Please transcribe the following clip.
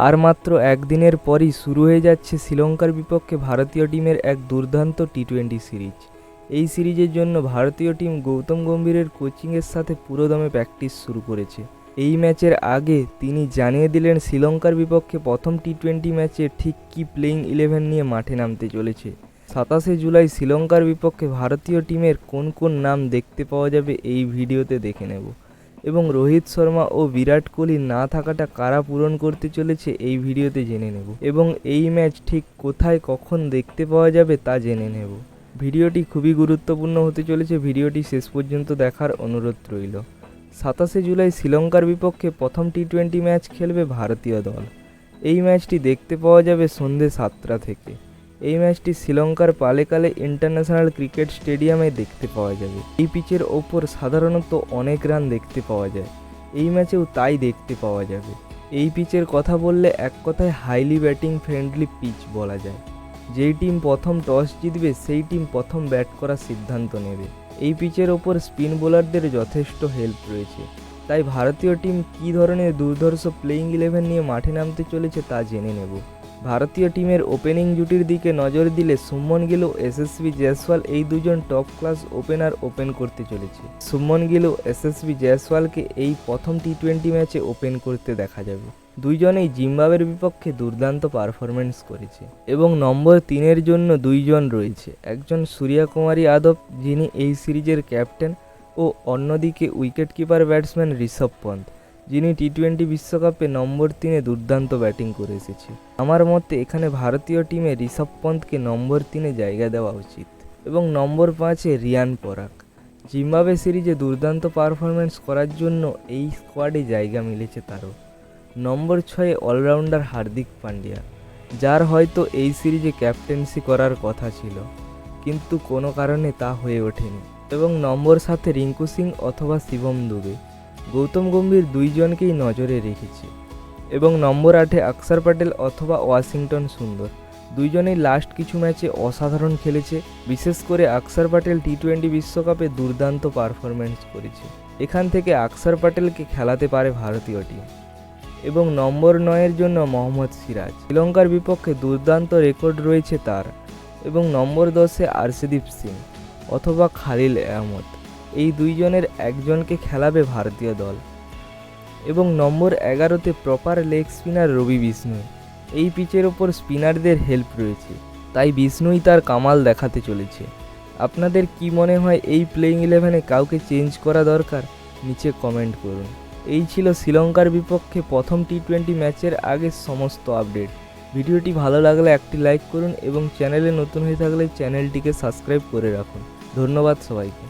আর মাত্র একদিনের পরই শুরু হয়ে যাচ্ছে শ্রীলঙ্কার বিপক্ষে ভারতীয় টিমের এক দুর্দান্ত টি-20 সিরিজ। এই সিরিজের জন্য ভারতীয় টিম গৌতম গম্ভীরের কোচিংয়ের সাথে পুরোদমে প্র্যাকটিস শুরু করেছে। এই ম্যাচের আগে তিনি জানিয়ে দিলেন শ্রীলঙ্কার বিপক্ষে প্রথম টি-20 ম্যাচে ঠিক কী প্লেইং 11 নিয়ে মাঠে নামতে চলেছে। 27শে জুলাই শ্রীলঙ্কার বিপক্ষে ভারতীয় টিমের কোন কোন নাম দেখতে পাওয়া যাবে এই ভিডিওতে দেখে নেব, এবং রোহিত শর্মা ও বিরাট কোহলির না থাকাটা কারা পূরণ করতে চলেছে এই ভিডিওতে জেনে নেব, এবং এই ম্যাচ ঠিক কোথায় কখন দেখতে পাওয়া যাবে তা জেনে নেব। ভিডিওটি খুবই গুরুত্বপূর্ণ হতে চলেছে, ভিডিওটি শেষ পর্যন্ত দেখার অনুরোধ রইল। 27শে জুলাই শ্রীলঙ্কার বিপক্ষে প্রথম টি-20 ম্যাচ খেলবে ভারতীয় দল। এই ম্যাচটি দেখতে পাওয়া যাবে সন্ধ্যে 7টা থেকে। এই ম্যাচটি শ্রীলঙ্কার পালেকালে ইন্টারন্যাশনাল ক্রিকেট স্টেডিয়ামে দেখতে পাওয়া যাবে। এই পিচের ওপর সাধারণত অনেক রান দেখতে পাওয়া যায়, এই ম্যাচেও তাই দেখতে পাওয়া যাবে। এই পিচের কথা বললে এক কথায় হাইলি ব্যাটিং ফ্রেন্ডলি পিচ বলা যায়। যেই টিম প্রথম টস জিতবে সেই টিম প্রথম ব্যাট করার সিদ্ধান্ত নেবে। এই পিচের ওপর স্পিন বোলারদের যথেষ্ট হেল্প রয়েছে, তাই ভারতীয় টিম কী ধরনের দুর্ধর্ষ প্লেইং 11 নিয়ে মাঠে নামতে চলেছে তা জেনে নেব। ভারতীয় টিমের ওপেনিং জুটির দিকে নজর দিলে শুভমন গিল ও এসএসবি জয়সওয়াল এই দুজন টপ ক্লাস ওপেনার ওপেন করতে চলেছে। শুভমন গিল ও এসএসবি জয়সওয়ালকে এই প্রথম টি-20 ম্যাচে ওপেন করতে দেখা যাবে। দুইজনেই জিম্বাবুয়ের বিপক্ষে দুর্দান্ত পারফরমেন্স করেছে, এবং নম্বর 3-এর জন্য দুইজন রয়েছে, একজন সূর্যা কুমার যাদব যিনি এই সিরিজের ক্যাপ্টেন, ও অন্যদিকে wicket keeper batsman Rishabh Pant যিনি টি-20 বিশ্বকাপে নম্বর 3-এ দুর্দান্ত ব্যাটিং করে এসেছে। আমার মতে এখানে ভারতীয় টিমে ঋষভ পন্থকে নম্বর 3-এ জায়গা দেওয়া উচিত, এবং নম্বর 5-এ রিয়ান পরাগ। জিম্বাবুয়ে সিরিজে দুর্দান্ত পারফরমেন্স করার জন্য এই স্কোয়াডে জায়গা মিলেছে তারও। নম্বর 6-এ অলরাউন্ডার হার্দিক পান্ডিয়া, যার হয়তো এই সিরিজে ক্যাপ্টেন্সি করার কথা ছিল, কিন্তু কোনো কারণে তা হয়ে ওঠেনি। এবং নম্বর 7-এ রিঙ্কু সিং অথবা শিবম দুবে। গৌতম গম্ভীর দুইজনকেই নজরে রেখেছে। এবং নম্বর 8-এ অক্ষর প্যাটেল অথবা ওয়াশিংটন সুন্দর। দুইজনেই লাস্ট কিছু ম্যাচে অসাধারণ খেলেছে, বিশেষ করে অক্ষর প্যাটেল টি-20 বিশ্বকাপে দুর্দান্ত পারফরমেন্স করেছে। এখান থেকে অক্ষর প্যাটেলকে খেলাতে পারে ভারতীয় টিম। এবং নম্বর 9-এর জন্য মোহাম্মদ সিরাজ, শ্রীলঙ্কার বিপক্ষে দুর্দান্ত রেকর্ড রয়েছে তার। এবং নম্বর 10-এ আর্শদীপ সিং অথবা খালিল আহমদ, এই দুইজনের একজনকে খেলাবে ভারতীয় দল। এবং নম্বর 11-তে প্রপার লেগ স্পিনার রবি বিষ্ণুই। এই পিচের ওপর স্পিনারদের হেল্প রয়েছে, তাই বিষ্ণুই তার কামাল দেখাতে চলেছে। আপনাদের কি মনে হয় এই প্লেইং 11-এ কাউকে চেঞ্জ করা দরকার? নিচে কমেন্ট করুন। এই ছিল শ্রীলঙ্কার বিপক্ষে প্রথম টি-20 ম্যাচের আগের সমস্ত আপডেট। ভিডিওটি ভালো লাগলে একটি লাইক করুন, এবং চ্যানেলে নতুন হয়ে থাকলে চ্যানেলটিকে সাবস্ক্রাইব করে রাখুন। ধন্যবাদ সবাইকে।